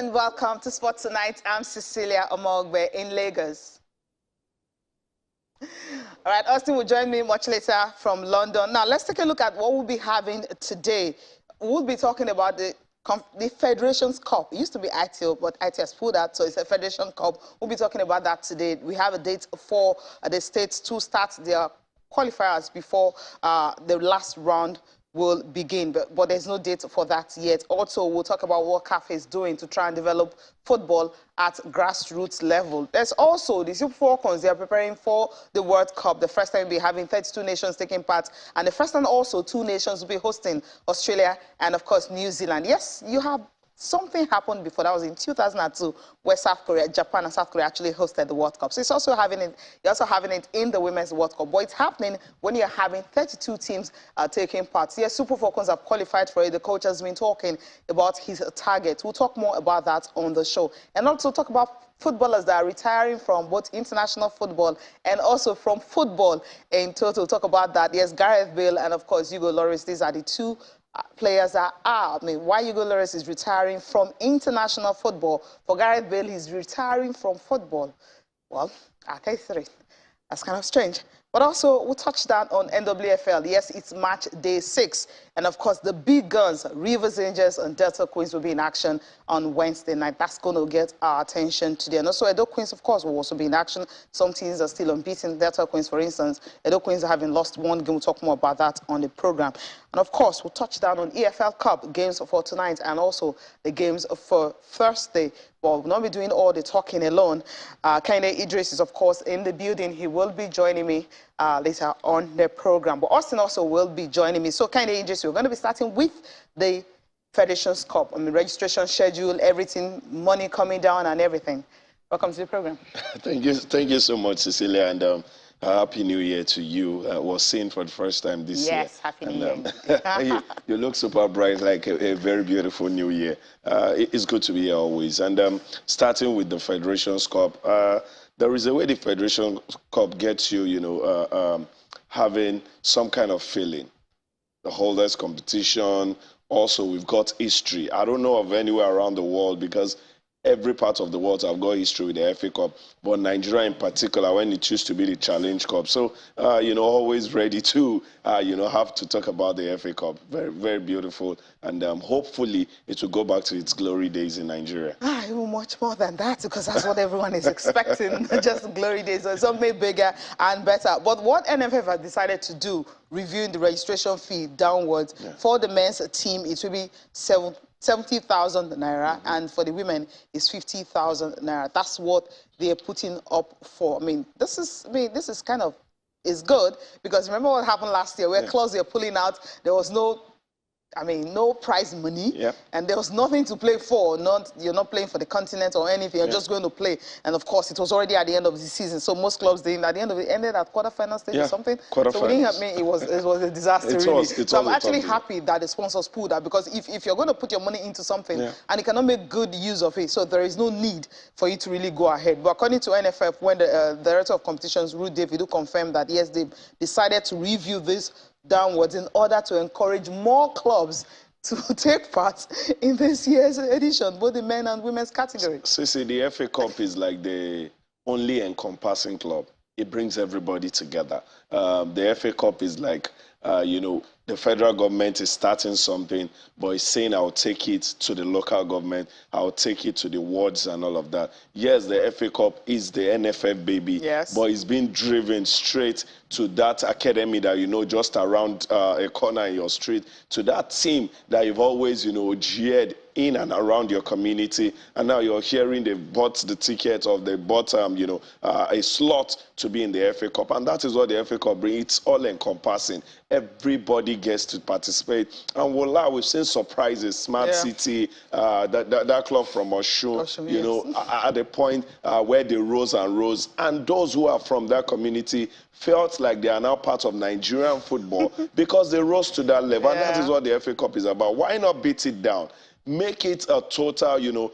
And welcome to Sports Tonight. I'm Cecilia Omogbe in Lagos. All right, Austin will join me much later from London. Now, let's take a look at what we'll be having today. We'll be talking about the Federations Cup. It used to be ITO, but ITO has pulled out, so it's a Federation Cup. We'll be talking about that today. We have a date for the states to start their qualifiers before the last round will begin, but there's no date for that yet. Also, we'll talk about what CAF is doing to try and develop football at grassroots level. There's also the Super Falcons. They are preparing for the World Cup. The first time we'll be having 32 nations taking part, and the first time also 2 nations will be hosting, Australia and, of course, New Zealand. Yes, you have something happened before. That was in 2002, where Japan and South Korea actually hosted the World Cup. So it's also having it, you're also having it in the Women's World Cup. But it's happening when you're having 32 teams taking part. Yes, Super Falcons have qualified for it. The coach has been talking about his target. We'll talk more about that on the show. And also talk about footballers that are retiring from both international football and also from football in total. Talk about that. Yes, Gareth Bale and, of course, Hugo Lloris. These are the 2 players that are, why Hugo Lloris is retiring from international football. For Gareth Bale, he's retiring from football. Well, okay, 3. That's kind of strange. But also, we'll touch down on NWFL. Yes, it's match day 6. And of course, the big guns, Rivers Angels and Delta Queens, will be in action on Wednesday night. That's going to get our attention today. And also, Edo Queens, of course, will also be in action. Some teams are still unbeaten. Delta Queens, for instance, Edo Queens having lost 1 game. We'll talk more about that on the program. And of course, we'll touch down on EFL Cup games for tonight and also the games for Thursday. But we'll not be doing all the talking alone. Kende Idris is, of course, in the building. He will be joining me later on the program. But Austin also will be joining me. So, Kende Idris, we're going to be starting with the Federations Cup. Registration schedule, everything, money coming down and everything. Welcome to the program. Thank you so much, Cecilia, and Happy New Year to you. Was seen for the first time this year. Yes, Happy New Year. You look super bright, like a very beautiful new year. It's good to be here always. And starting with the Federations Cup, there is a way the Federation Cup gets you, having some kind of feeling. The holders competition. Also, we've got history. I don't know of anywhere around the world because every part of the world have got history with the FA Cup, but Nigeria in particular, when it used to be the Challenge Cup. So, always ready to, have to talk about the FA Cup. Very, very beautiful. And hopefully it will go back to its glory days in Nigeria. Even much more than that, because that's what everyone is expecting, just glory days, or something bigger and better. But what NFF has decided to do, reviewing the registration fee downwards, for the men's team, it will be 70,000 naira, and for the women, it's 50,000 naira. That's what they're putting up for. This is kind of, is good, because remember what happened last year, where clubs were pulling out, there was no prize money, and there was nothing to play for. You're not playing for the continent or anything. You're just going to play. And of course, it was already at the end of the season, so most clubs didn't. At the end of it, ended at quarterfinal stage or something. So we didn't it was a disaster, really. So I'm actually happy that the sponsors pulled that, because if you're going to put your money into something and you cannot make good use of it, so there is no need for you to really go ahead. But according to NFF, when the director of competitions, Ruth David, confirmed that yes, they decided to review this downwards in order to encourage more clubs to take part in this year's edition, both the men and women's category. So, the FA Cup is like the only encompassing club. It brings everybody together. The FA Cup is like, the federal government is starting something, but it's saying I'll take it to the local government, I'll take it to the wards and all of that. Yes, the FA Cup is the NFF baby, but it's being driven straight to that academy that just around a corner in your street, to that team that you've always, jeered in and around your community, and now you're hearing they bought the ticket, or they bought, a slot to be in the FA Cup, and that is what the FA Cup brings. It's all encompassing. Everybody gets to participate, and voila, we've seen surprises. Smart City, that club from Oshun, at the point where they rose and rose, and those who are from that community felt like they are now part of Nigerian football because they rose to that level, and that is what the FA Cup is about. Why not beat it down? Make it a total,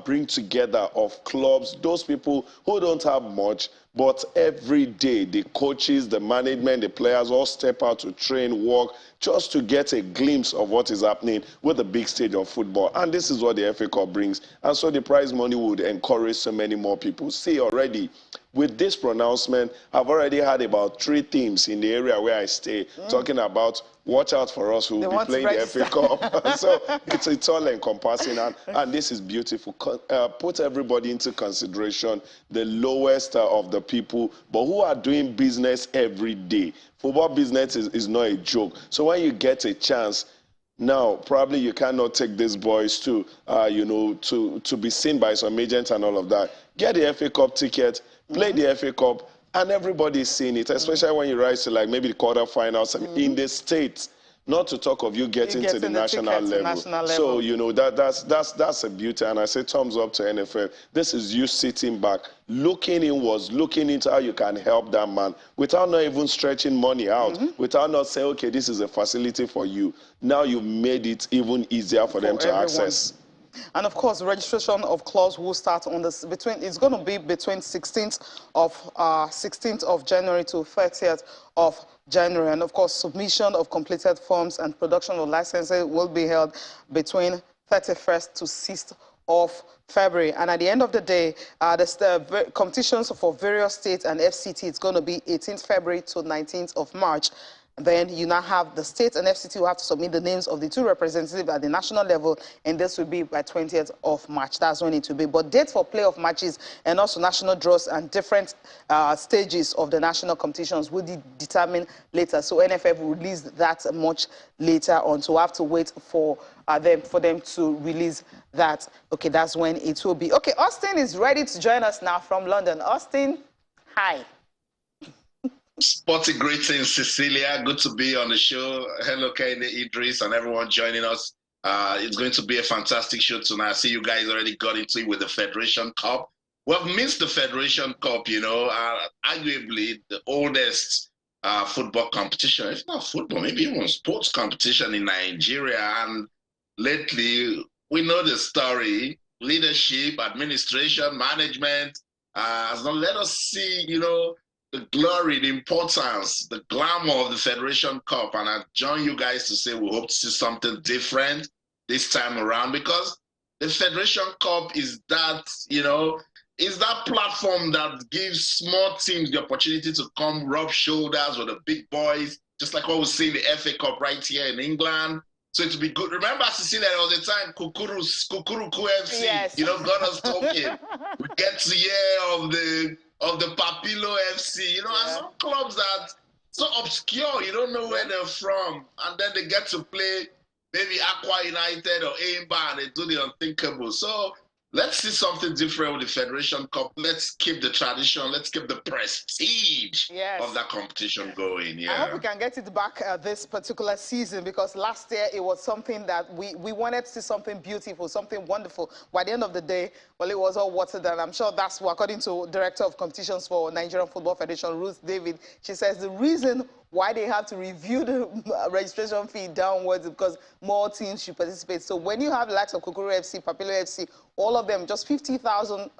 bring together of clubs, those people who don't have much, but every day the coaches, the management, the players all step out to train, work, just to get a glimpse of what is happening with the big stage of football. And this is what the FA Cup brings. And so the prize money would encourage so many more people. See, already, with this pronouncement, I've already had about 3 teams in the area where I stay talking about watch out for us who will be playing the FA Cup. So it's all encompassing, and this is beautiful. Put everybody into consideration, the lowest of the people, but who are doing business every day. Football business is not a joke. So when you get a chance, now, probably you cannot take these boys to, to be seen by some agents and all of that. Get the FA Cup ticket, play the FA Cup, and everybody's seeing it, especially when you rise to like maybe the quarterfinals in the States. Not to talk of you getting to the national level. So, that's a beauty. And I say thumbs up to NFL. This is you sitting back, looking inwards, looking into how you can help that man without not even stretching money out, without not saying, okay, this is a facility for you. Now you've made it even easier for them to access. And of course, registration of clubs will start on this it's going to be between 16th of January to 30th of January. And of course, submission of completed forms and production of licenses will be held between 31st to 6th of February. And at the end of the day, the competitions for various states and FCT, it's going to be 18th February to 19th of March. Then you now have the states and FCT who have to submit the names of the 2 representatives at the national level, and this will be by 20th of March. That's when it will be. But dates for playoff matches and also national draws and different stages of the national competitions will be determined later. So NFF will release that much later on. So we'll have to wait for them to release that. Okay, that's when it will be. Okay, Austin is ready to join us now from London. Austin, hi. Sporty greetings, Cecilia. Good to be on the show. Hello, Kende, Idris, and everyone joining us. It's going to be a fantastic show tonight. I see you guys already got into it with the Federation Cup. We've missed the Federation Cup, arguably the oldest football competition. If not football, maybe even sports competition in Nigeria. And lately, we know the story. Leadership, administration, management has not let us see, the glory, the importance, the glamour of the Federation Cup. And I join you guys to say we hope to see something different this time around, because the Federation Cup is that, is that platform that gives small teams the opportunity to come rub shoulders with the big boys, just like what we see in the FA Cup right here in England. So it will be good. Remember, Cecilia, there was a time Kukuru FC, yes. got us talking. We get to hear of the Papilo FC, and some clubs that so obscure, you don't know where they're from, and then they get to play maybe Aqua United or Aimba, and they do the unthinkable. So let's see something different with the Federation Cup. Let's keep the tradition. Let's keep the prestige of that competition going. I hope we can get it back this particular season, because last year it was something that we wanted to see something beautiful, something wonderful. By the end of the day, well, it was all watered down. I'm sure that's what, according to Director of Competitions for Nigerian Football Federation, Ruth David, she says the reason why they have to review the registration fee downwards is because more teams should participate. So when you have the likes of Kukuru FC, Papilo FC, all of them, just 50,000,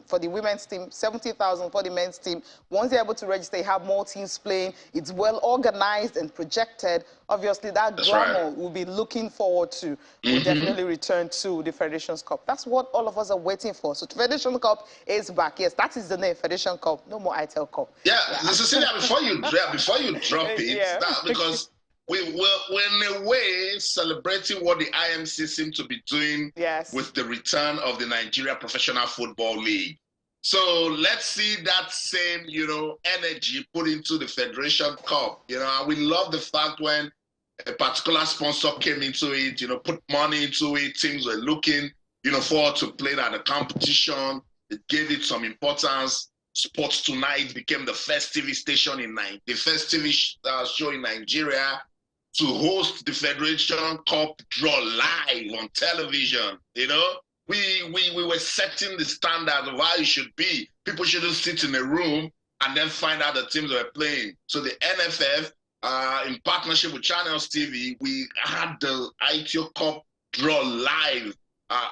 for the women's team, 70,000 for the men's team. Once they're able to register, they have more teams playing. It's well organized and projected. Obviously, that glamour we'll be looking forward to will definitely return to the Federations Cup. That's what all of us are waiting for. So the Federation Cup is back. Yes, that is the name, Federation Cup. No more ITEL Cup. Yeah, Cecilia, before you drop it, because we're in a way celebrating what the IMC seem to be doing with the return of the Nigeria Professional Football League. So let's see that same, energy put into the Federation Cup. And we love the fact when a particular sponsor came into it, put money into it, teams were looking, forward to playing at the competition. It gave it some importance. Sports Tonight became the first TV station the first TV show in Nigeria to host the Federation Cup draw live on television. We were setting the standard of how it should be. People shouldn't sit in a room and then find out the teams were playing. So the NFF, in partnership with Channels TV, we had the ITO Cup draw live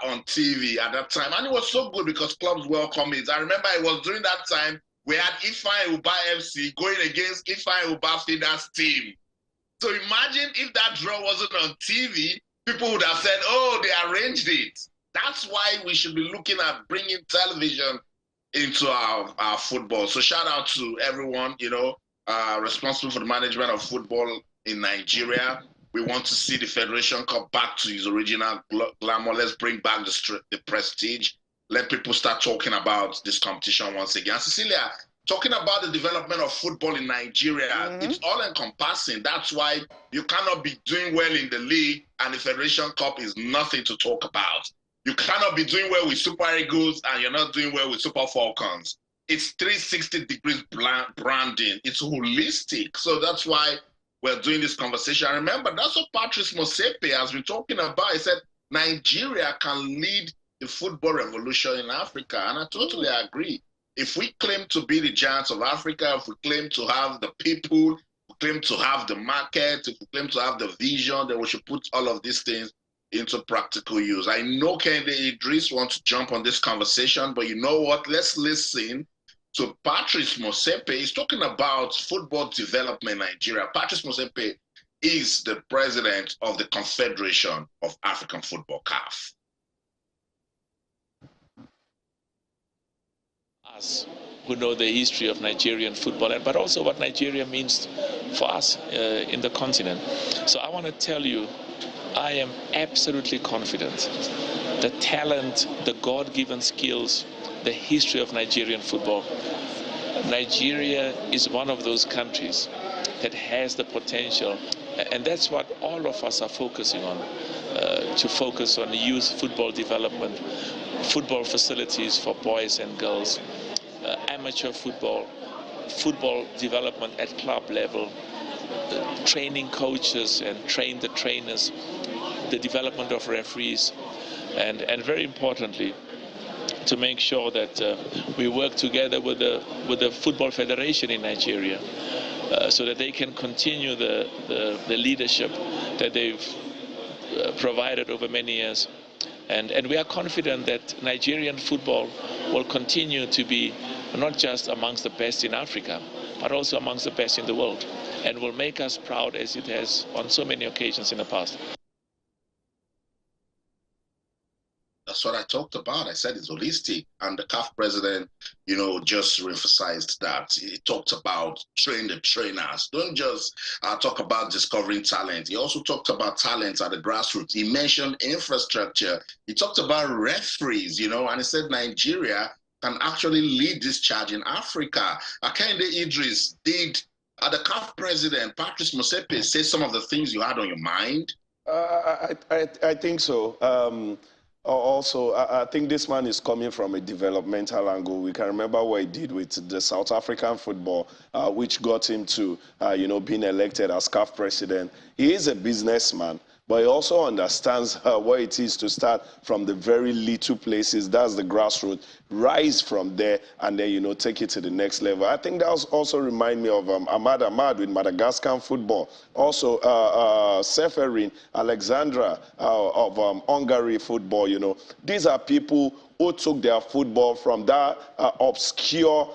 on TV at that time. And it was so good because clubs welcome it. I remember it was during that time we had Ifeanyi Ubah FC going against Ifeanyi Ubah Feeder's team. So imagine if that draw wasn't on TV, people would have said, oh, they arranged it. That's why we should be looking at bringing television into our football. So shout out to everyone, responsible for the management of football in Nigeria. We want to see the Federation Cup back to its original glamour. Let's bring back the prestige. Let people start talking about this competition once again. Cecilia, talking about the development of football in Nigeria, it's all encompassing. That's why you cannot be doing well in the league and the Federation Cup is nothing to talk about. You cannot be doing well with Super Eagles and you're not doing well with Super Falcons. It's 360 degrees branding. It's holistic. So that's why we're doing this conversation. I remember that's what Patrice Motsepe has been talking about. He said Nigeria can lead the football revolution in Africa. And I totally agree. If we claim to be the giants of Africa, if we claim to have the people, if we claim to have the market, if we claim to have the vision, then we should put all of these things into practical use. I know Kende Idris wants to jump on this conversation, but you know what? Let's listen to Patrice Motsepe. He's talking about football development in Nigeria. Patrice Motsepe is the president of the Confederation of African Football, CAF. Us who know the history of Nigerian football, but also what Nigeria means for us in the continent. So I want to tell you, I am absolutely confident the talent, the God-given skills, the history of Nigerian football. Nigeria is one of those countries that has the potential, and that's what all of us are focusing on, to focus on youth football development, football facilities for boys and girls, amateur football, football development at club level, training coaches and train the trainers, the development of referees, and very importantly, to make sure that we work together with the Football Federation in Nigeria, so that they can continue the leadership that they've provided over many years. And we are confident that Nigerian football will continue to be not just amongst the best in Africa, but also amongst the best in the world, and will make us proud as it has on so many occasions in the past. That's what I talked about. I said it's holistic. And the CAF president, just reemphasized that. He talked about train the trainers. Don't just talk about discovering talent. He also talked about talent at the grassroots. He mentioned infrastructure. He talked about referees, and he said Nigeria can actually lead this charge in Africa. Kende Idris, did the CAF president, Patrice Motsepe, say some of the things you had on your mind? I think so. Also, I think this man is coming from a developmental angle. We can remember what he did with the South African football, which got him to, being elected as CAF president. He is a businessman, but he also understands what it is to start from the very little places. That's the grassroots. Rise from there and then, take it to the next level. I think that also remind me of Ahmad with Madagascar football. Also, Seferin, Alexandra of Hungary football, These are people who took their football from that obscure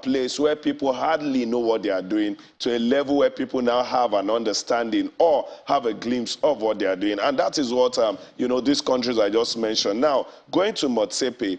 place where people hardly know what they are doing to a level where people now have an understanding or have a glimpse of what they are doing. And that is what, these countries I just mentioned. Now, going to Motsepe,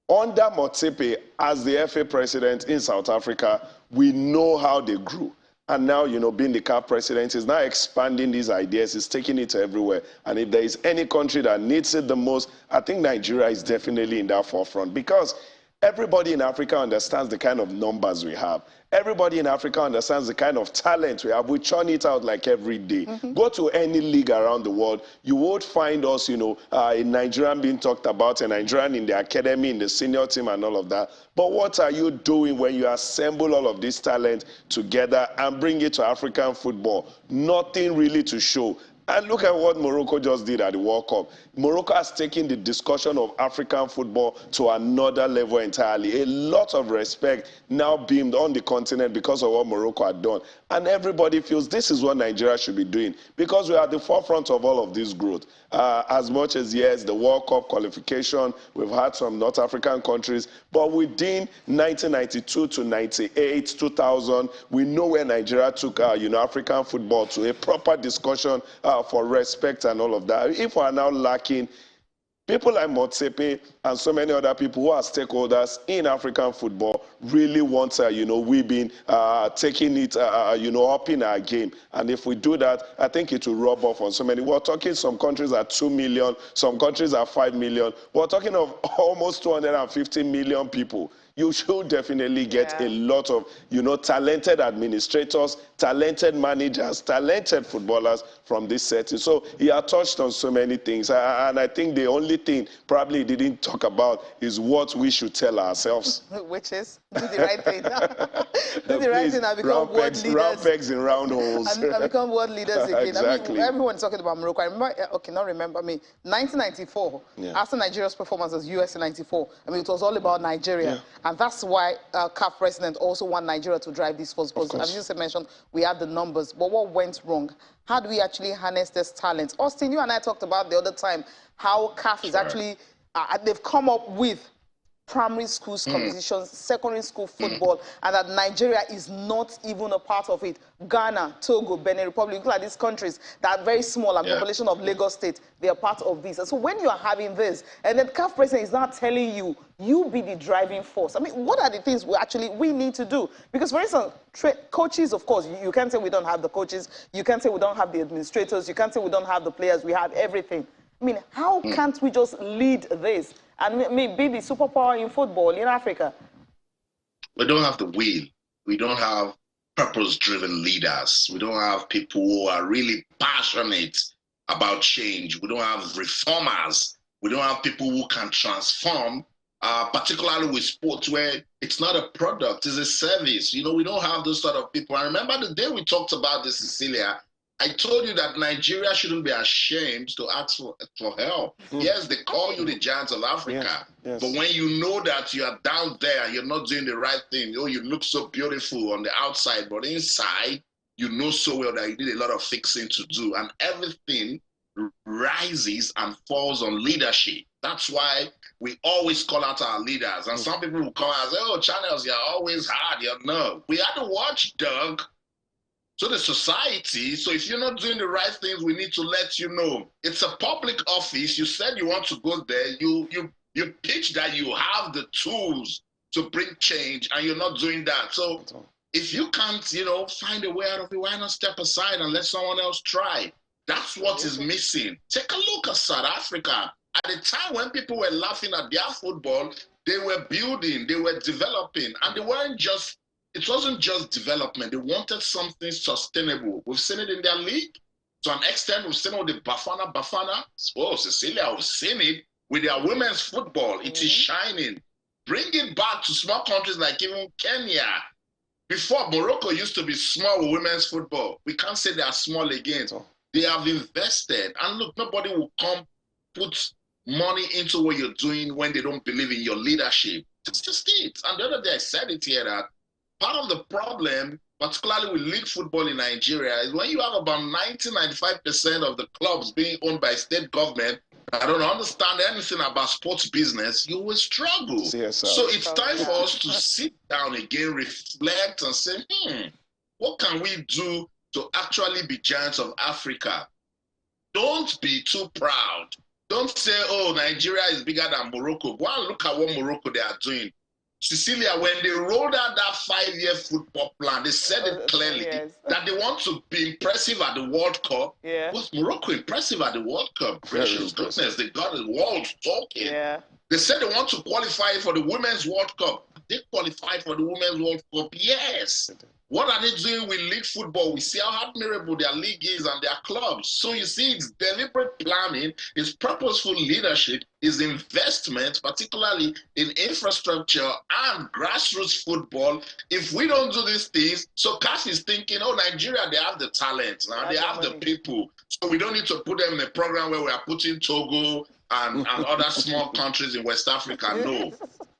under Motsepe, as the FA president in South Africa, we know how they grew. And now, being the CAF president, is now expanding these ideas, is taking it everywhere. And if there is any country that needs it the most, I think Nigeria is definitely in that forefront, because everybody in Africa understands the kind of numbers we have. Everybody in Africa understands the kind of talent we have. We churn it out like every day. Go to any league around the world, you won't find us, a Nigerian being talked about, a Nigerian in the academy, in the senior team and all of that. But what are you doing when you assemble all of this talent together and bring it to African football? Nothing really to show. And look at what Morocco just did at the World Cup. Morocco has taken the discussion of African football to another level entirely. A lot of respect now beamed on the continent because of what Morocco had done. And everybody feels this is what Nigeria should be doing because we are at the forefront of all of this growth. As much as, yes, the World Cup qualification, we've had some North African countries, but within 1992 to 98, 2000, we know where Nigeria took African football to a proper discussion for respect and all of that. If we are now lacking people like Motsepe and so many other people who are stakeholders in African football really want, we been taking it, up in our game. And if we do that, I think it will rub off on so many. We're talking some countries are 2 million, some countries are 5 million. We're talking of almost 250 million people. You should definitely get a lot of, talented administrators, talented managers, talented footballers from this setting. So he had touched on so many things. And I think the only thing probably he didn't talk about is what we should tell ourselves. Which is, do the right thing. Do the right thing and become world leaders. Round pegs in round holes. And become world leaders again. Exactly. I mean, everyone's talking about Morocco. I remember, 1994, after Nigeria's performance as US in 94, it was all about Nigeria. And that's why CAF president also want Nigeria to drive this force. Because as you mentioned, we had the numbers. But what went wrong? How do we actually harness this talent? Austin, you and I talked about the other time how CAF is actually, they've come up with primary schools competitions, secondary school football, and that Nigeria is not even a part of it. Ghana, Togo, Benin Republic, look at these countries that are very small and population of Lagos State, they are part of this. And so when you are having this, and then CAF president is not telling you, you be the driving force. What are the things we need to do? Because, for instance, coaches, of course, you can't say we don't have the coaches, you can't say we don't have the administrators, you can't say we don't have the players, we have everything. How can't we just lead this and be the superpower in football in Africa? We don't have the will. We don't have purpose-driven leaders. We don't have people who are really passionate about change. We don't have reformers. We don't have people who can transform, particularly with sports where it's not a product, it's a service. We don't have those sort of people. I remember the day we talked about this, Cecilia, I told you that Nigeria shouldn't be ashamed to ask for help. Yes, they call you the giants of Africa. Yes. But when you know that you are down there and you're not doing the right thing, you look so beautiful on the outside, but inside, you know so well that you need a lot of fixing to do. And everything rises and falls on leadership. That's why we always call out our leaders. And some people will come and say, oh, channels, you're always hard. No, we are the watchdog. So the society, so if you're not doing the right things, we need to let you know. It's a public office. You said you want to go there. You pitch that you have the tools to bring change, and you're not doing that. So if you can't, find a way out of it, why not step aside and let someone else try? That's what is missing. Take a look at South Africa. At the time when people were laughing at their football, they were building, they were developing, and they weren't just. It wasn't just development. They wanted something sustainable. We've seen it in their league. To an extent, we've seen it with the Bafana. Oh, Cecilia, we've seen it with their women's football. It is shining. Bring it back to small countries like even Kenya. Before, Morocco used to be small with women's football. We can't say they are small again. They have invested. And look, nobody will come put money into what you're doing when they don't believe in your leadership. That's just it. And the other day I said it here that part of the problem, particularly with league football in Nigeria, is when you have about 90–95% of the clubs being owned by state government that don't understand anything about sports business, you will struggle. So it's time for us to sit down again, reflect, and say, what can we do to actually be giants of Africa? Don't be too proud. Don't say, oh, Nigeria is bigger than Morocco. Go and look at what Morocco they are doing. Cecilia, when they rolled out that 5-year football plan, they said it clearly that they want to be impressive at the World Cup. Was Morocco impressive at the World Cup? Gracious goodness, they got the world talking. They said they want to qualify for the Women's World Cup. They qualified for the Women's World Cup, yes. What are they doing with league football? We see how admirable their league is and their clubs. So you see, it's deliberate planning, it's purposeful leadership, it's investment, particularly in infrastructure and grassroots football. If we don't do these things, so CAF is thinking, oh, Nigeria, they have the talent, now they have the people. So we don't need to put them in a program where we are putting Togo and other small countries in West Africa. No.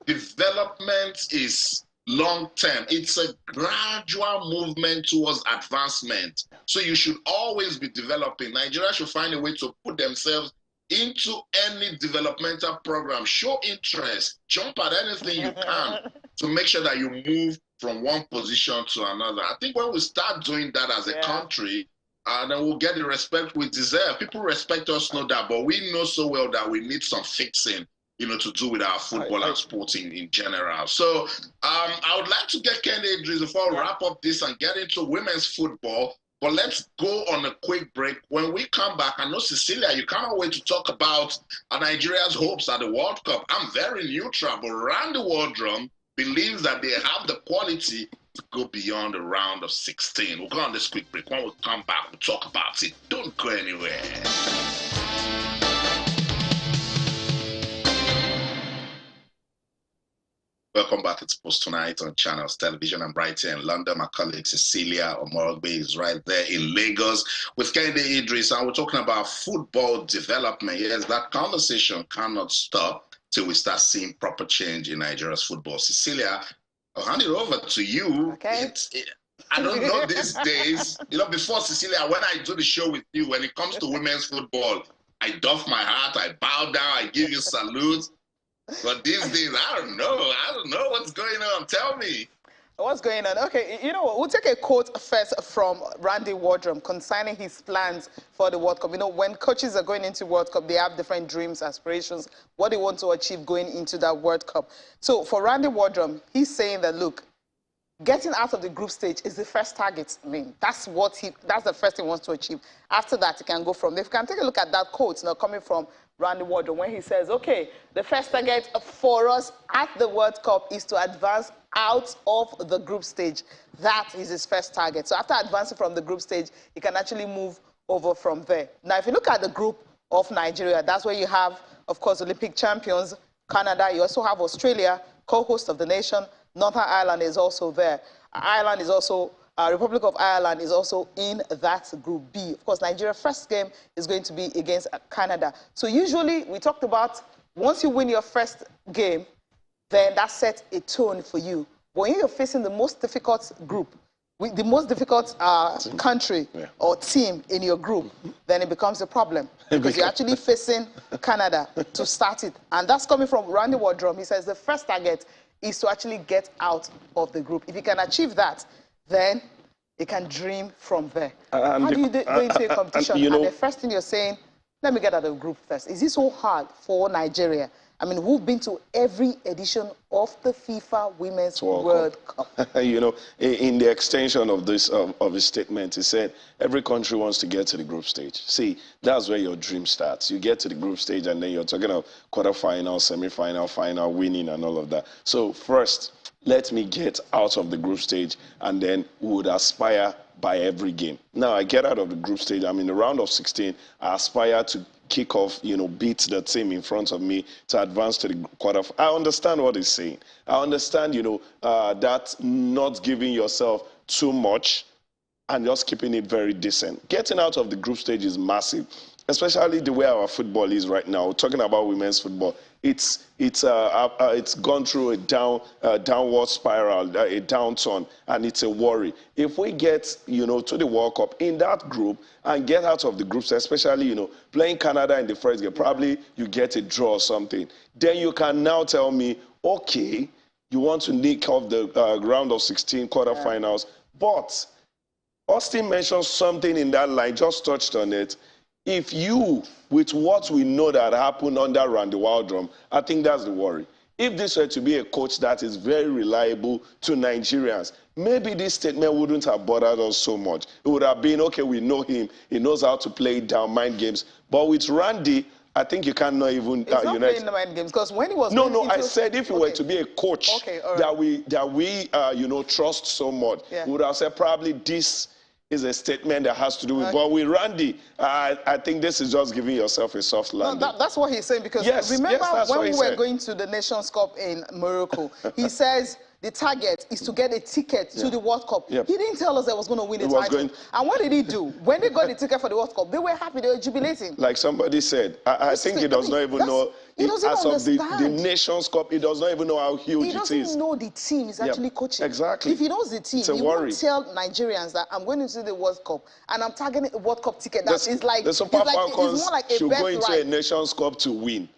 Development is long-term. It's a gradual movement towards advancement. So you should always be developing. Nigeria should find a way to put themselves into any developmental program. Show interest. Jump at anything you can to make sure that you move from one position to another. I think when we start doing that as a country, then we'll get the respect we deserve. People respect us, no doubt, but we know so well that we need some fixing, you know, to do with our football and sporting in general. So I would like to get Ken Idris before we wrap up this and get into women's football. But let's go on a quick break. When we come back, I know, Cecilia, you cannot wait to talk about Nigeria's hopes at the World Cup. I'm very neutral, but Randy Waldron believes that they have the quality to go beyond the round of 16. We'll go on this quick break. When we come back, we'll talk about it. Don't go anywhere. Welcome back. It's Post Tonight on Channels Television. I'm right here in London. My colleague Cecilia Omorogbe is right there in Lagos with Kende Idris, and we're talking about football development. Yes, that conversation cannot stop till we start seeing proper change in Nigeria's football. Cecilia, I'll hand it over to you. Okay. I don't know these days. You know, before, Cecilia, when I do the show with you, when it comes to women's football, I doff my hat, I bow down, I give you salutes. But these days, I don't know what's going on. Tell me. What's going on? Okay, you know what? We'll take a quote first from Randy Waldron concerning his plans for the World Cup. You know, when coaches are going into World Cup, they have different dreams, aspirations, what they want to achieve going into that World Cup. So for Randy Waldron, he's saying that, look, getting out of the group stage is the first target. I mean, that's the first thing he wants to achieve. After that, he can go from there. If you can take a look at that quote now coming from Randy Waldron, when he says, okay, the first target for us at the World Cup is to advance out of the group stage. That is his first target. So after advancing from the group stage, he can actually move over from there. Now, if you look at the group of Nigeria, that's where you have, of course, Olympic champions, Canada. You also have Australia, co-host of the nation. Northern Ireland is also there. Ireland is also, Republic of Ireland is also in that group B. Of course, Nigeria's first game is going to be against Canada. So usually, we talked about once you win your first game, then that sets a tone for you. But when you're facing the most difficult group, the most difficult country or team in your group, then it becomes a problem. Because you're actually facing Canada to start it. And that's coming from Randy Waldron. He says the first target is to actually get out of the group. If you can achieve that, then you can dream from there. How do you go into a competition? You know, and the first thing you're saying, let me get out of the group first. Is this so hard for Nigeria? I mean, we've been to every edition of the FIFA Women's World Cup. You know, in the extension of this of his statement, he said every country wants to get to the group stage. See, that's where your dream starts. You get to the group stage, and then you're talking of quarterfinal, semi-final, final, winning, and all of that. So first, let me get out of the group stage, and then we would aspire by every game. Now, I get out of the group stage. I'm in the round of 16. I aspire to kick off, you know, beat the team in front of me to advance to the quarter. I understand what he's saying. I understand, you know, that not giving yourself too much and just keeping it very decent. Getting out of the group stage is massive, especially the way our football is right now. We're talking about women's football. It's gone through a downward spiral, a downturn, and it's a worry. If we get, you know, to the World Cup in that group and get out of the groups, especially, you know, playing Canada in the first game, probably you get a draw or something. Then you can now tell me, okay, you want to nick off the round of 16 quarterfinals, but Austin mentioned something in that line, just touched on it. If you, with what we know that happened under Randy Waldron, I think that's the worry. If this were to be a coach that is very reliable to Nigerians, maybe this statement wouldn't have bothered us so much. It would have been, okay, we know him. He knows how to play down mind games. But with Randy, I think you cannot even He's not playing the mind games because when he was no, into... I said if he were to be a coach that we you know, trust so much, we would have said probably this is a statement that has to do with. But with Randy, I think this is just giving yourself a soft landing. No, that's what he's saying because remember when we were going to the Nations Cup in Morocco, he says the target is to get a ticket to the World Cup. He didn't tell us that was going to win the title. And what did he do? When they got the ticket for the World Cup, they were happy, they were jubilating. Like somebody said, I think he does not even know. He doesn't understand. The Nations Cup, he does not even know how huge it is. He doesn't know the team he's actually coaching. Exactly. If he knows the team, he won't tell Nigerians that I'm going to see the World Cup and I'm targeting a World Cup ticket. That is like, the Super Falcons more like a should go into a Nations Cup to win.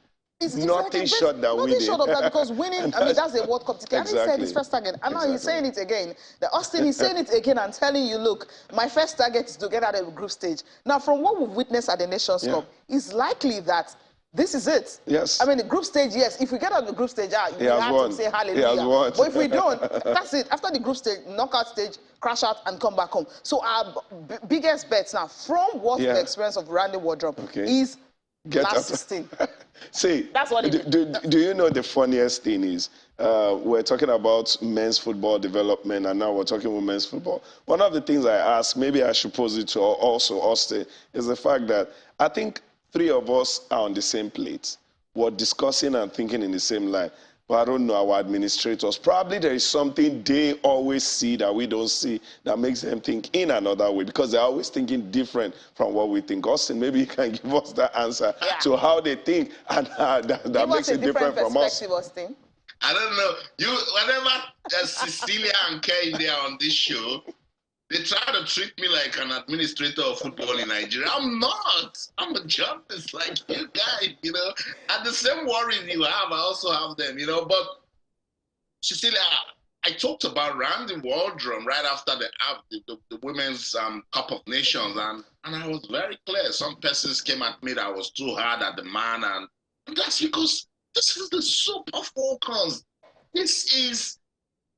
Nothing short than winning. Nothing short of that because winning, I mean, that's a World Cup ticket. And he said his first target. And now he's saying it again. The Austin is saying it again and telling you, look, my first target is to get out of the group stage. Now, from what we've witnessed at the Nations Cup, it's likely that this is it. Yes. I mean, the group stage, yes. If we get out of the group stage, we have to say hallelujah. But if we don't, that's it. After the group stage, knockout stage, crash out and come back home. So our biggest bets now, from what the experience of Randy Waldron is last 16. See, that's what do you know the funniest thing is, we're talking about men's football development and now we're talking women's football. One of the things I ask, maybe I should pose it to also Austin, is the fact that I think three of us are on the same plate. We're discussing and thinking in the same line. But I don't know our administrators. Probably there is something they always see that we don't see that makes them think in another way because they're always thinking different from what we think. Austin, maybe you can give us that answer to how they think and that makes it different from us. Austin. I don't know. Whenever Cecilia and Kay are on this show, they try to treat me like an administrator of football in Nigeria. I'm not. I'm a journalist like you guys, you know. And the same worries you have, I also have them, you know. But, Cecilia, I talked about Randy Waldron right after the Women's Cup of Nations, and I was very clear. Some persons came at me that I was too hard at the man, and that's because this is the Super Falcons. This is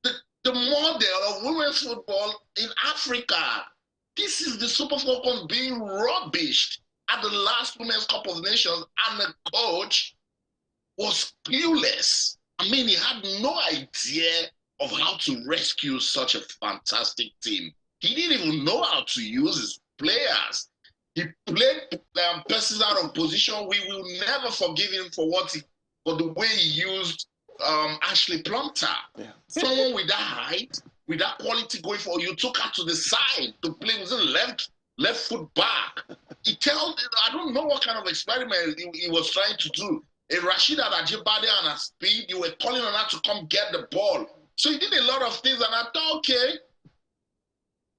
the model of women's football in Africa. This is the Super Falcons being rubbished at the last Women's Cup of Nations, and the coach was clueless. I mean, he had no idea of how to rescue such a fantastic team. He didn't even know how to use his players. He played persons out of position. We will never forgive him for the way he used Ashley Plumter. Someone with that height, with that quality going for you, took her to the side to play with the left foot back. I don't know what kind of experiment he was trying to do. A Rashida Ajibade and her speed, you were calling on her to come get the ball. So he did a lot of things, and I thought, okay,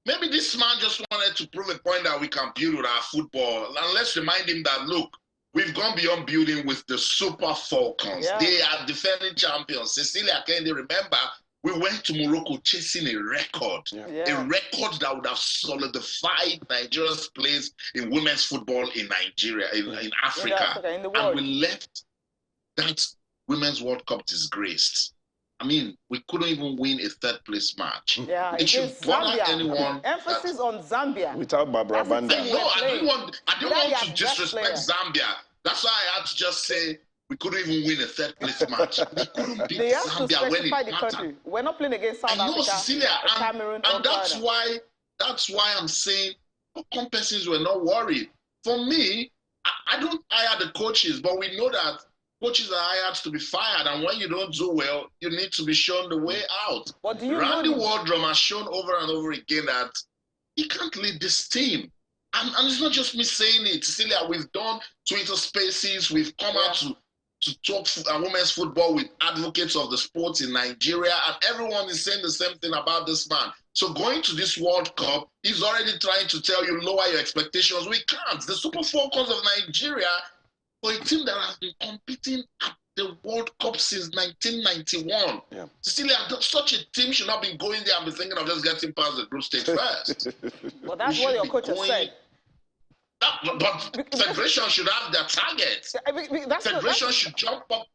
maybe this man just wanted to prove a point that we can build with our football. And let's remind him that, look, we've gone beyond building with the Super Falcons. They are defending champions. Cecilia Kennedy, remember, we went to Morocco chasing a record. A record that would have solidified Nigeria's place in women's football in Nigeria, in Africa. In the world. And we left that Women's World Cup disgraced. I mean, we couldn't even win a third-place match. It should bother anyone. Emphasis on Zambia. Without Barbara Banda. No, I didn't want to disrespect Zambia. That's why I had to just say we couldn't even win a third-place match. We couldn't beat Zambia when it mattered. We're not playing against South Africa, Cecilia, Cameroon, and that's why I'm saying how persons were not worried. For me, I don't hire the coaches, but we know that coaches are hired to be fired, and when you don't do well, you need to be shown the way out. Randy Waldron has shown over and over again that he can't lead this team. And it's not just me saying it. Cecilia, we've done Twitter spaces, we've come out to talk women's football with advocates of the sports in Nigeria, and everyone is saying the same thing about this man. So going to this World Cup, he's already trying to tell you, lower your expectations. We can't. The Super Falcons of Nigeria, for a team that has been competing at the World Cup since 1991. Cecilia, such a team should not be going there and be thinking of just getting past the group stage first. Well, that's what your coach has said. But Federation should have their targets. Federation should jump up.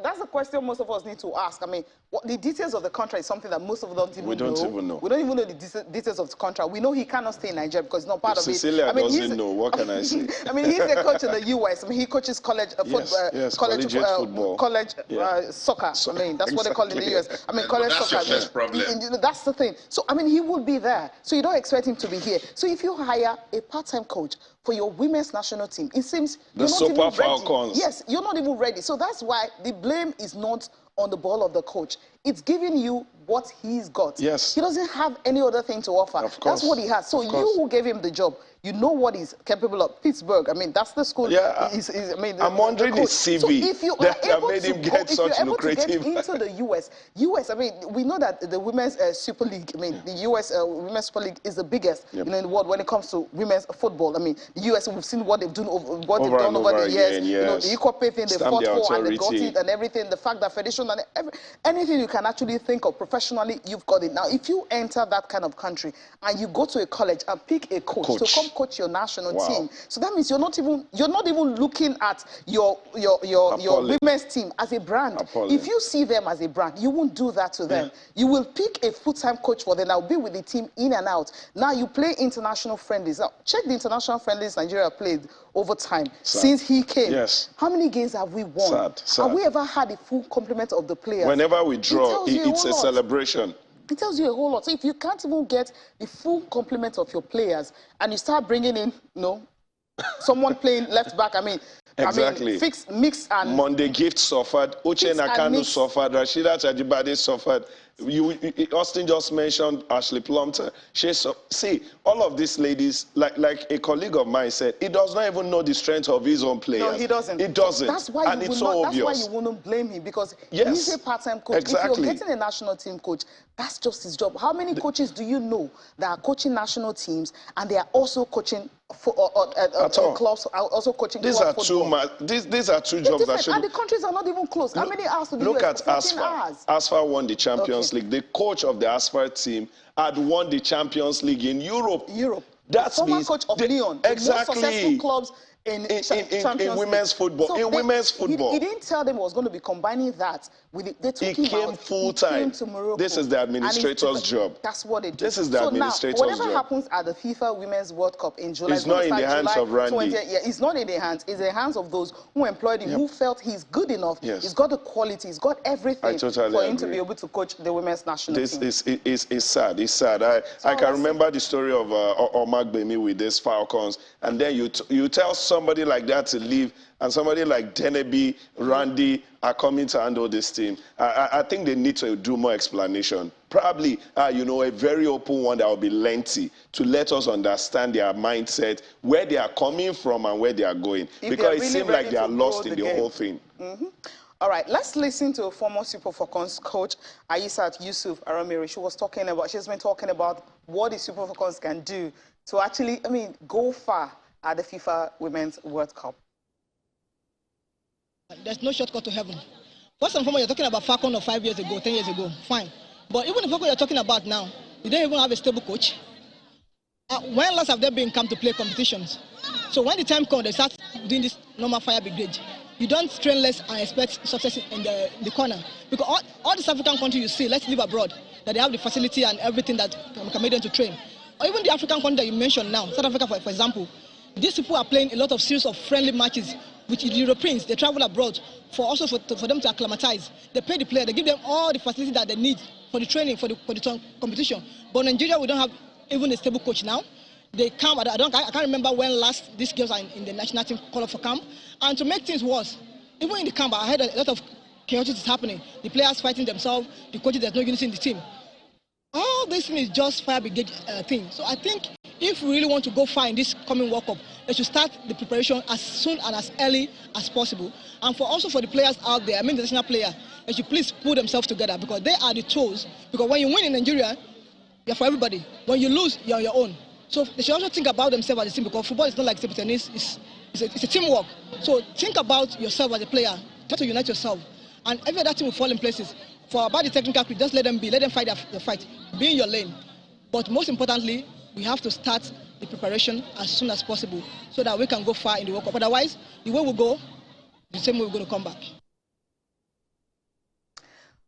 that's the question most of us need to ask. I mean, the details of the contract is something that most of us don't even know. We don't even know. We don't even know the details of the contract. We know he cannot stay in Nigeria because it's not part of it. Cecilia doesn't know. What can I say? I mean, he's a coach in the U.S. I mean, he coaches college football, college soccer. I mean, that's what they call it in the U.S. I mean, college that's soccer. Your first problem. That's the thing. So, I mean, he would be there. So you don't expect him to be here. So if you hire a part-time coach for your women's national team, it seems you're not even ready. Falcons. Yes, you're not even ready. So that's why the blame is not on the ball of the coach. It's giving you what he's got. Yes. He doesn't have any other thing to offer. Of course. That's what he has. So you who gave him the job, you know what he's capable of. Pittsburgh, I mean, that's the school. Yeah, I'm wondering his CV so if you that made him get such lucrative. If you're able to get into the US, I mean, we know that the Women's Super League, I mean, the US Women's Super League is the biggest in the world when it comes to women's football. I mean, the US, we've seen what they've done over the years. You know, the equal pay thing, they fought for and they got it and everything. The fact that federation and anything you can actually think of professionally, you've got it. Now, if you enter that kind of country and you go to a college and pick a coach. To come coach your national team, so that means you're not even looking at your women's team as a brand. If you see them as a brand, you won't do that to them. You will pick a full-time coach for them. I'll be with the team in and out. Now you play international friendlies. Now check the international friendlies Nigeria played over time since he came. Yes. How many games have we won? Sad. Have we ever had a full complement of the players? Whenever we draw, it's a celebration. It tells you a whole lot. So if you can't even get the full complement of your players and you start bringing in, someone playing left back, I mean, fix, mix and... Monday Gift suffered, Uche Nakanu suffered, Rashida Chajibade suffered. Austin just mentioned Ashley Plumter. See, all of these ladies, like a colleague of mine said, he does not even know the strength of his own players. No, he doesn't. He doesn't. That's why and it's so obvious. That's why you wouldn't blame him, because he's a part-time coach. Exactly. If you're getting a national team coach, that's just his job. How many coaches do you know that are coaching national teams and they are also coaching clubs, are also coaching these club are football? These are two jobs that should... And the countries are not even close. How many hours do you look at Asfar. Asfar won the Champions League. The coach of the Asfar team had won the Champions League in Europe. That's the former coach of Lyon. Exactly. The most successful clubs in women's football. So women's football. He didn't tell them he was going to be combining that with it. They took him out. Full time. He came to Morocco. This is the administrator's job. That's what they do. This is the administrator's job. Whatever happens at the FIFA Women's World Cup in July, it's not in the hands of Randy. It's not in their hands. It's in the hands of those who employed him, who felt he's good enough. He's got the quality. He's got everything for him to be able to coach the women's national team. This is sad. It's sad. I can remember the story of Omagbemi with these Falcons, and then you tell somebody like that to leave, and somebody like Deneby, Randy are coming to handle this team. I think they need to do more explanation. Probably, a very open one that will be lengthy to let us understand their mindset, where they are coming from and where they are going. Because it seems like they are lost in the whole thing. All right, let's listen to a former Super Falcons coach, Aisat Yusuf Aramiri. She's been talking about what the Super Falcons can do to actually, go far at the FIFA Women's World Cup. There's no shortcut to heaven. First and foremost, you're talking about Falcon of 5 years ago, 10 years ago, fine. But even the Falcon you're talking about now, you don't even have a stable coach. When last have they been come to play competitions? So when the time comes, they start doing this normal fire brigade. You don't train less and expect success in the corner. Because all these African countries you see, let's live abroad, that they have the facility and everything that can make them to train. Or even the African country that you mentioned now, South Africa, for example, these people are playing a lot of series of friendly matches with the Europeans. They travel abroad for them to acclimatize. They pay the player, they give them all the facilities that they need for the training, for the competition. But in Nigeria, we don't have even a stable coach now. They come, I can't remember when last these girls are in the national team call up for camp. And to make things worse, even in the camp, I heard a lot of chaos is happening. The players fighting themselves, the coaches, there's no unity in the team. All this thing is just fire brigade thing. So I think if we really want to go far in this coming World Cup, they should start the preparation as soon and as early as possible. And also for the players out there, the national player, they should please pull themselves together, because they are the tools. Because when you win in Nigeria, you're for everybody. When you lose, you're on your own. So they should also think about themselves as a team, because football is not like table tennis, it's a teamwork. So think about yourself as a player, try to unite yourself. And every other team will fall in places. For about the technical crew, just let them fight the fight. Be in your lane. But most importantly, we have to start the preparation as soon as possible so that we can go far in the World Cup. Otherwise, the way we go, the same way we're going to come back.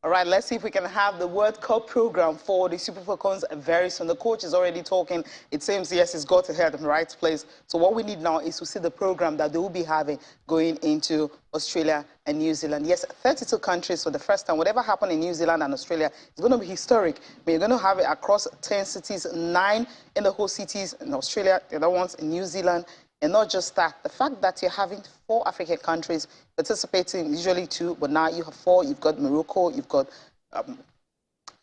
All right, let's see if we can have the World Cup program for the Super Falcons very soon. The coach is already talking. It seems, yes, he's got to head in the right place. So what we need now is to see the program that they will be having going into Australia and New Zealand. Yes, 32 countries for the first time. Whatever happened in New Zealand and Australia is going to be historic. We're going to have it across 10 cities, 9 in the host cities in Australia, the other ones in New Zealand. And not just that, the fact that you're having 4 African countries participating, usually 2, but now you have 4. You've got Morocco, you've got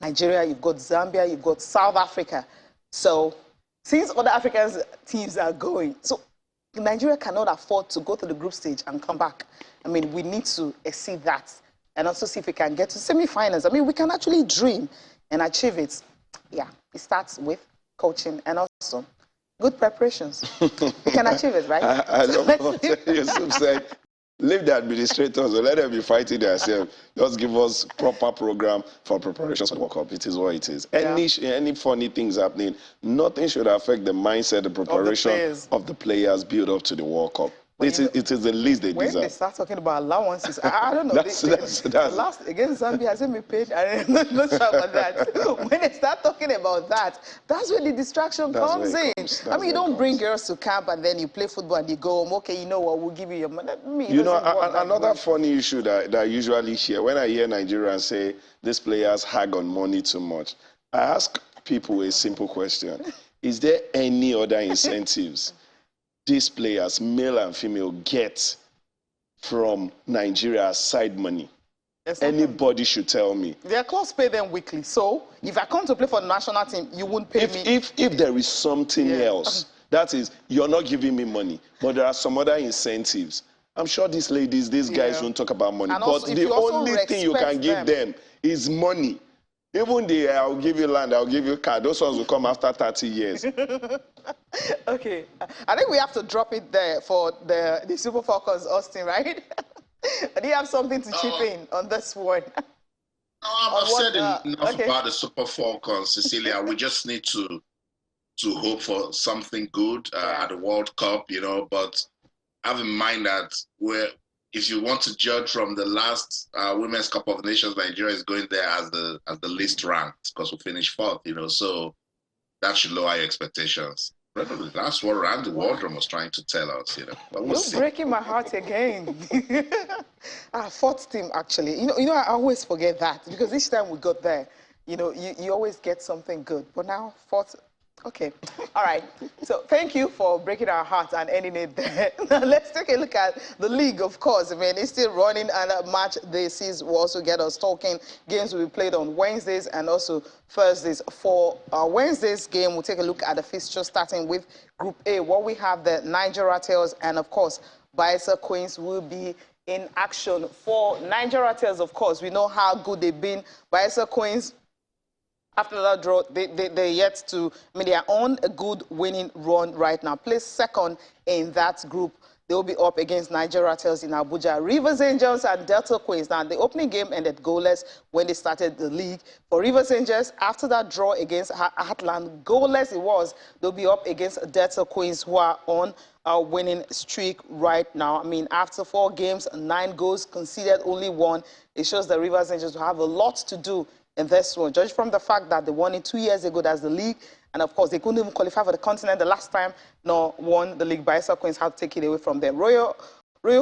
Nigeria, you've got Zambia, you've got South Africa. So since other African teams are going, so Nigeria cannot afford to go to the group stage and come back. I mean, we need to exceed that and also see if we can get to semi-finals. I mean, we can actually dream and achieve it. Yeah, it starts with coaching and also good preparations. You can achieve it, right? I love what Yusuf said. Leave the administrators or let them be fighting themselves. Just give us proper program for preparations for the World Cup. It is what it is. Yeah. Any funny things happening, nothing should affect the mindset, the preparation of the players build up to the World Cup. It is the least they deserve. When they start talking about allowances, I don't know. That's last against Zambia hasn't been paid. I'm not sure about that. When they start talking about that, that's where the distraction comes in. I mean, you don't bring girls to camp and then you play football and you go home. Okay, you know what? We'll give you your money. You know, another funny issue that I usually hear when I hear Nigerians say these players hag on money too much, I ask people a simple question: is there any other incentives these players, male and female, get from Nigeria side money? Anybody should tell me. Their clubs pay them weekly. So if I come to play for the national team, you won't pay me. If there is something else, that is, you're not giving me money, but there are some other incentives. I'm sure these ladies, these guys won't talk about money. And but also, the only thing you can give them is money. Even I'll give you land, I'll give you car. Those ones will come after 30 years. Okay. I think we have to drop it there for the Super Falcons, Austin, right? Do you have something to chip in on this one? I've said enough about the Super Falcons, Cecilia. We just need to hope for something good at the World Cup, you know, but have in mind that if you want to judge from the last Women's Cup of Nations, Nigeria is going there as the least ranked because we finished 4th, you know, so that should lower your expectations. That's what Randy Waldron was trying to tell us, you know. But You're breaking my heart again. 4th team, actually. You know, I always forget that because each time we got there, you know, you always get something good. But now 4th. Okay. All right. So thank you for breaking our hearts and ending it there. Now let's take a look at the league, of course. I mean, it's still running, and match day sees will also get us talking. Games will be played on Wednesdays and also Thursdays. For Wednesday's game, we'll take a look at the fixture starting with Group A, where we have the Niger Rattles and, of course, Bayelsa Queens will be in action. For Niger Rattles, of course, we know how good they've been. Bayelsa Queens, after that draw, they're yet to, I mean, they are on a good winning run right now. Placed 2nd in that group. They will be up against Niger Rattles in Abuja. Rivers Angels and Delta Queens. Now, the opening game ended goalless when they started the league. For Rivers Angels, after that draw against Heartland, goalless it was. They'll be up against Delta Queens, who are on a winning streak right now. I mean, after 4 games, 9 goals, conceded only 1. It shows the Rivers Angels will have a lot to do in this one, judged from the fact that they won it 2 years ago as the league, and of course they couldn't even qualify for the continent the last time, nor won the league. Bayelsa Queens had to take it away from them. Royal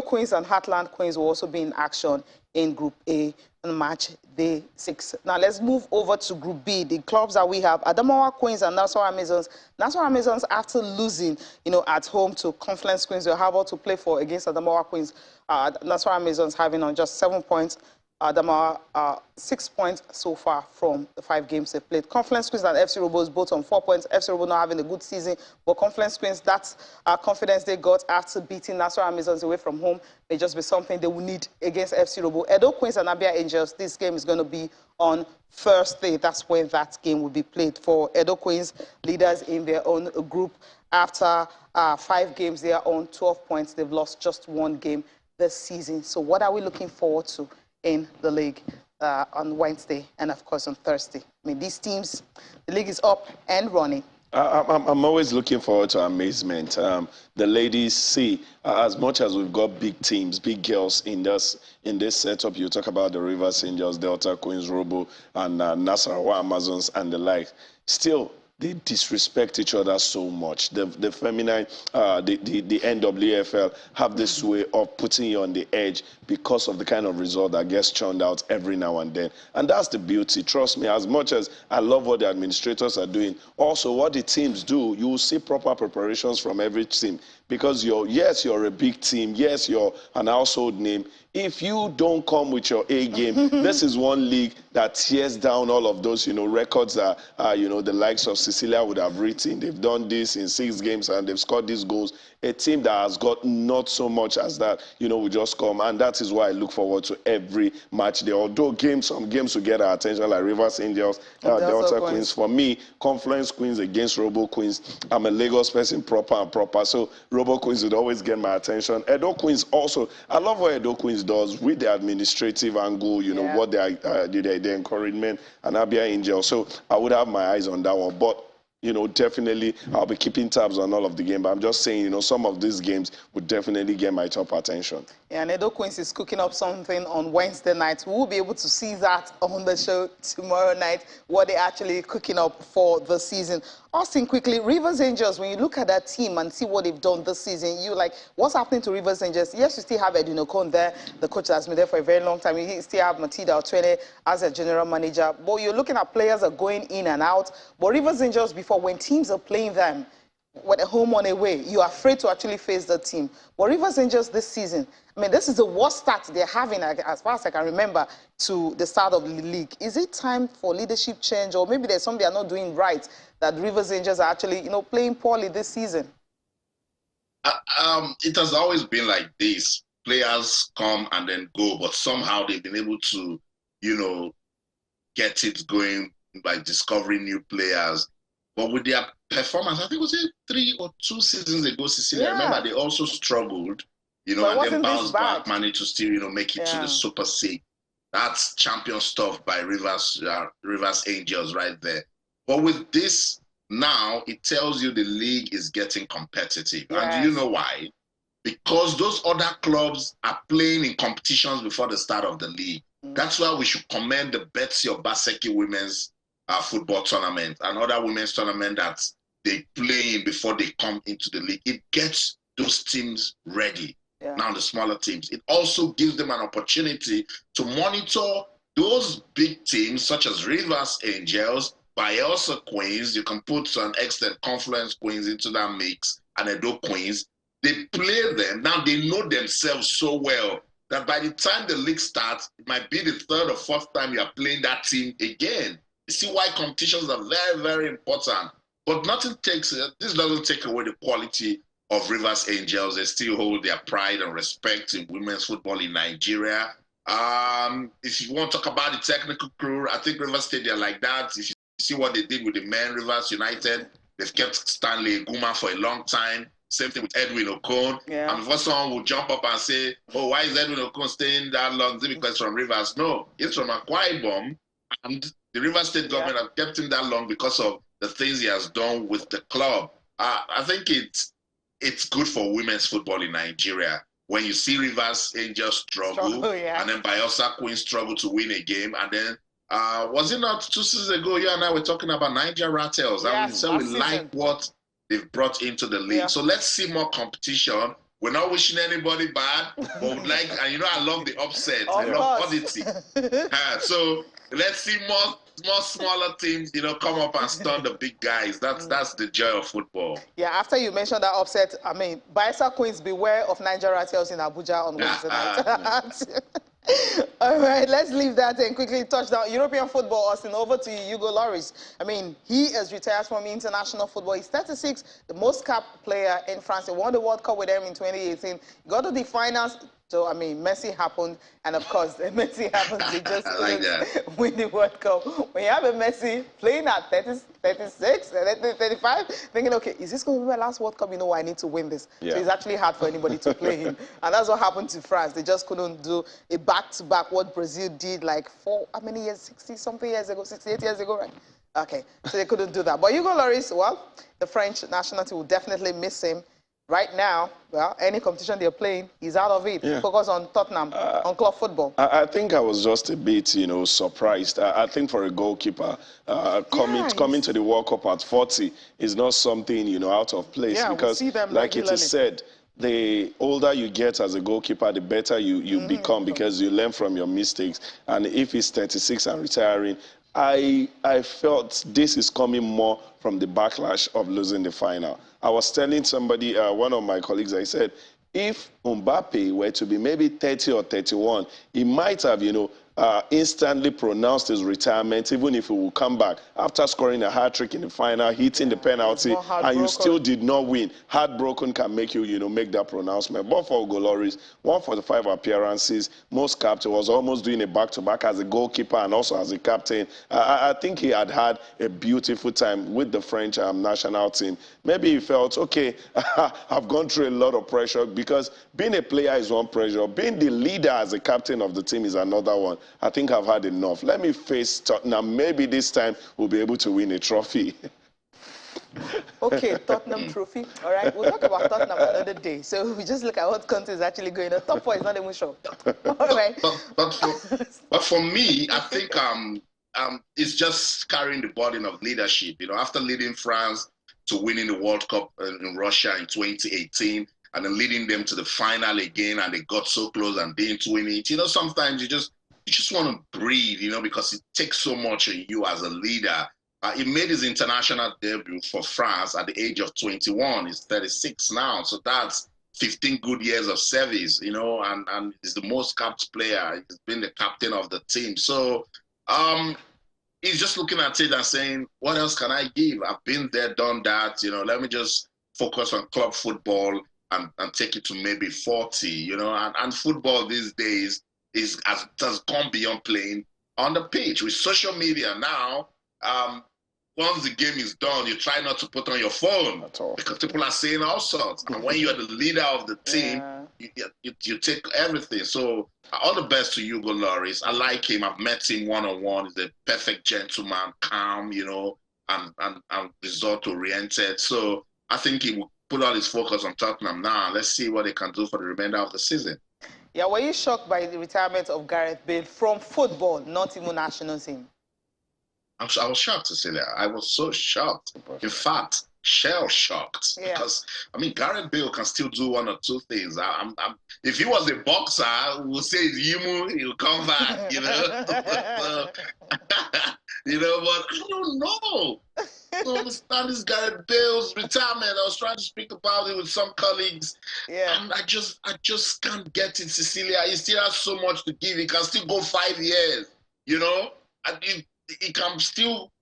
Queens and Heartland Queens will also be in action in Group A on match day 6. Now let's move over to Group B. The clubs that we have: Adamawa Queens and Nassau Amazons. Nassau Amazons, after losing, you know, at home to Confluence Queens, they're able to play for against Adamawa Queens. Nassau Amazons having on just 7 points. Adamawa 6 points so far from the 5 games they've played. Confluence Queens and FC Robos both on 4 points. FC Robo not having a good season, but Confluence Queens, that's confidence they got after beating Nassau Amazons away from home. May just be something they will need against FC Robo. Edo Queens and Abia Angels, this game is going to be on Thursday. That's when that game will be played. For Edo Queens, leaders in their own group. After 5 games, they are on 12 points. They've lost just 1 game this season. So what are we looking forward to in the league on Wednesday and, of course, on Thursday? I mean, these teams, the league is up and running. I'm always looking forward to amazement. The ladies see, as much as we've got big teams, big girls in this setup. You talk about the Rivers Angels, Delta Queens, Robo, and Nasarawa Amazons and the like. Still, they disrespect each other so much. The feminine, the NWFL have this way of putting you on the edge because of the kind of result that gets churned out every now and then. And that's the beauty. Trust me, as much as I love what the administrators are doing, also what the teams do, you will see proper preparations from every team. Because you're a big team, yes, you're an household name. If you don't come with your A game, this is one league that tears down all of those, records that, the likes of Cecilia would have written. They've done this in 6 games and they've scored these goals. A team that has got not so much as that, will just come. And that is why I look forward to every match there. Although some games will get our attention, like Rivers Angels, Delta Queens. For me, Confluence Queens against Robo Queens. I'm a Lagos person, proper. So Robo Queens would always get my attention. Edo Queens also. I love what Edo Queens does with the administrative angle, what the encouragement, and Abia Angel. So I would have my eyes on that one. But definitely I'll be keeping tabs on all of the game. But I'm just saying, some of these games would definitely get my top attention. Yeah, and Edo Queens is cooking up something on Wednesday night. We'll be able to see that on the show tomorrow night, what they're actually cooking up for the season. Austin, quickly, Rivers Angels, when you look at that team and see what they've done this season, you like, what's happening to Rivers Angels? Yes, you still have Edwin Okon there, the coach that's been there for a very long time. You still have Matilda Otwene as a general manager. But you're looking at players are going in and out. But Rivers Angels, before, when teams are playing them, whether home or away, you're afraid to actually face the team. But Rivers Angels this season, this is the worst start they're having, as far as I can remember, to the start of the league. Is it time for leadership change, or maybe there's something they're not doing right, that Rivers Angels are actually, playing poorly this season? It has always been like this. Players come and then go, but somehow they've been able to, get it going by discovering new players. But with their performance, I think it was 3 or 2 seasons ago, Cecilia, I remember they also struggled, and then bounced back, managed to still, make it to the Super 6. That's champion stuff by Rivers Angels right there. But with this now, it tells you the league is getting competitive. Yes. And do you know why? Because those other clubs are playing in competitions before the start of the league. That's why we should commend the Betsy Obaseki women's football tournament and other women's tournament that they play in before they come into the league. It gets those teams ready. Yeah. Now the smaller teams. It also gives them an opportunity to monitor those big teams such as Rivers Angels, Bayelsa Queens. You can put to an extent Confluence Queens into that mix, and Edo Queens. They play them. Now they know themselves so well that by the time the league starts, it might be the 3rd or 4th time you are playing that team again. You see why competitions are very, very important. But this doesn't take away the quality of Rivers Angels. They still hold their pride and respect in women's football in Nigeria. If you want to talk about the technical crew, I think Rivers State, they're like that. If you see what they did with the men, Rivers United, they've kept Stanley Eguma for a long time. Same thing with Edwin Okon. Yeah. And before someone will jump up and say, oh, why is Edwin Okon staying that long? Is it because it's from Rivers? No, it's from Akwa Ibom. And the Rivers State government have kept him that long because of the things he has done with the club. I think it's good for women's football in Nigeria. When you see Rivers Angels struggle, and then Bayelsa Queens struggle to win a game, and then was it not 2 seasons ago, you and I were talking about Niger Rattles, and we like what they've brought into the league. Yeah. So let's see more competition. We're not wishing anybody bad, but we'd like, and I love the upset. I love oddity. So let's see more smaller teams, come up and stun the big guys. That's the joy of football. Yeah, after you mentioned that upset, Bayelsa Queens, beware of Niger Rattles in Abuja on Wednesday night. All right, let's leave that and quickly touch down European football. Austin, over to you, Hugo Lloris. He has retired from international football. He's 36, the most capped player in France. He won the World Cup with them in 2018. Got to the finals. So, Messi happened, and of course, Messi happened to just win the World Cup. When you have a Messi playing at 30, 36, 35, thinking, okay, is this going to be my last World Cup? I need to win this. Yeah. So it's actually hard for anybody to play him. And that's what happened to France. They just couldn't do a back-to-back what Brazil did like how many years, 60-something years ago, 68 years ago, right? Okay, so they couldn't do that. But Hugo Lloris, well, the French national team will definitely miss him. Right now, well, any competition they're playing, he's out of it. Yeah. Focus on Tottenham, on club football. I think I was just a bit, surprised. I think for a goalkeeper, coming to the World Cup at 40 is not something, out of place. Yeah, because, we see them like regularly. it is said, the older you get as a goalkeeper, the better you become, because you learn from your mistakes. And if he's 36 and retiring, I felt this is coming more from the backlash of losing the final. I was telling somebody, one of my colleagues, I said, if Mbappe were to be maybe 30 or 31, he might have, instantly pronounced his retirement, even if he will come back after scoring a hat-trick in the final, hitting the penalty, and you still did not win. Heartbroken can make you, make that pronouncement. But for Hugo Lloris, 145 appearances, most capped, was almost doing a back-to-back as a goalkeeper and also as a captain. I think he had a beautiful time with the French national team. Maybe he felt, okay, I've gone through a lot of pressure, because being a player is one pressure. Being the leader as a captain of the team is another one. I think I've had enough. Let me face Tottenham. Maybe this time we'll be able to win a trophy. Okay, Tottenham trophy. All right, we'll talk about Tottenham another day. So we just look at what country is actually going on. Top four is not even sure. All right. But for me, I think it's just carrying the burden of leadership. After leading France to winning the World Cup in Russia in 2018, and then leading them to the final again, and they got so close and didn't win it. Sometimes you just want to breathe, because it takes so much of you as a leader. He made his international debut for France at the age of 21. He's 36 now, so that's 15 good years of service, and he's the most capped player. He's been the captain of the team. So he's just looking at it and saying, what else can I give? I've been there, done that. Let me just focus on club football and take it to maybe 40, and football these days has gone beyond playing on the pitch. With social media now, once the game is done, you try not to put on your phone because people are saying all sorts. And when you're the leader of the team, you take everything. So all the best to Hugo Lloris. I like him. I've met him one-on-one. He's a perfect gentleman, calm, and result-oriented. So I think he will put all his focus on Tottenham now. Let's see what they can do for the remainder of the season. Yeah, were you shocked by the retirement of Gareth Bale from football, not even national team? I was shocked, Cecilia. I was so shocked. In fact, shell-shocked. Yeah. Because, Gareth Bale can still do one or two things. If he was a boxer, we'll say it's Yimu, he'll come back, but I don't know. I don't understand this Gareth Bale's retirement. I was trying to speak about it with some colleagues. Yeah. And I just can't get it, Cecilia. He still has so much to give. He can still go 5 years, And he can still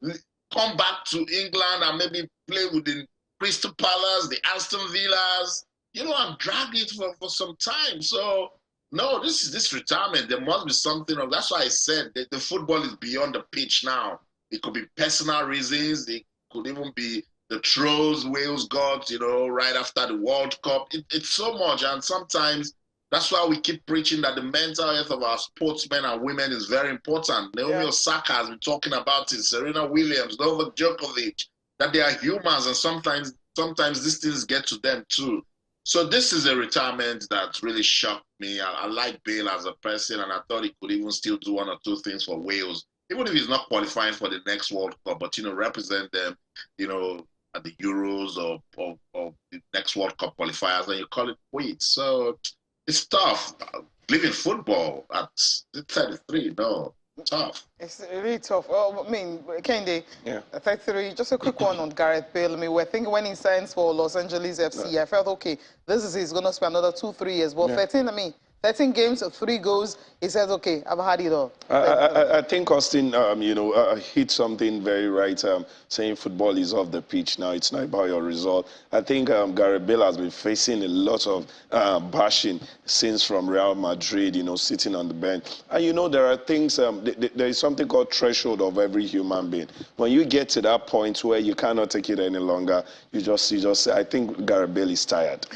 come back to England and maybe play with the Crystal Palace, the Aston Villas, and drag it for some time. So, no, this retirement, there must be something of. That's why I said that the football is beyond the pitch now. It could be personal reasons. It could even be the throws Wales got, right after the World Cup. It's so much, and sometimes that's why we keep preaching that the mental health of our sportsmen and women is very important. Naomi Osaka has been talking about it, Serena Williams, Novak Djokovic, that they are humans, and sometimes these things get to them too. So this is a retirement that really shocked me. I like Bale as a person, and I thought he could even still do one or two things for Wales, even if he's not qualifying for the next World Cup, but, represent them, at the Euros or the next World Cup qualifiers, and you call it quits. So it's tough. Living football at 33, no, tough. It's really tough. Kende, 33, just a quick one on Gareth Bale. We're thinking when he signs for Los Angeles FC, I felt, okay, this is he's going to spend another 2-3 years. But 13 games, 3 goals, he says, okay, I've had it all. I think Austin, hit something very right, saying football is off the pitch now. It's not about your result. I think Gareth Bale has been facing a lot of bashing since from Real Madrid, sitting on the bench. And, there are things, there is something called threshold of every human being. When you get to that point where you cannot take it any longer, you just say, I think Gareth Bale is tired.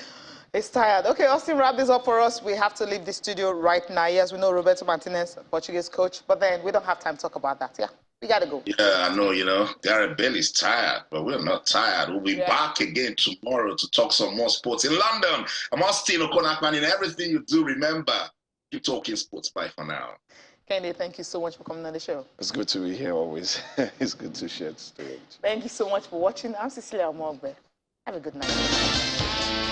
It's tired. Okay, Austin, wrap this up for us. We have to leave the studio right now. Yes, we know Roberto Martinez, Portuguese coach, but then we don't have time to talk about that, yeah? We got to go. Yeah, I know, Gareth Bale is tired, but we're not tired. We'll be back again tomorrow to talk some more sports in London. I'm Austin Okonakman. In everything you do, remember, keep talking sports. Bye for now. Kende, thank you so much for coming on the show. It's good to be here always. It's good to share the stage. Thank you so much for watching. I'm Cecilia Omogbe. Have a good night.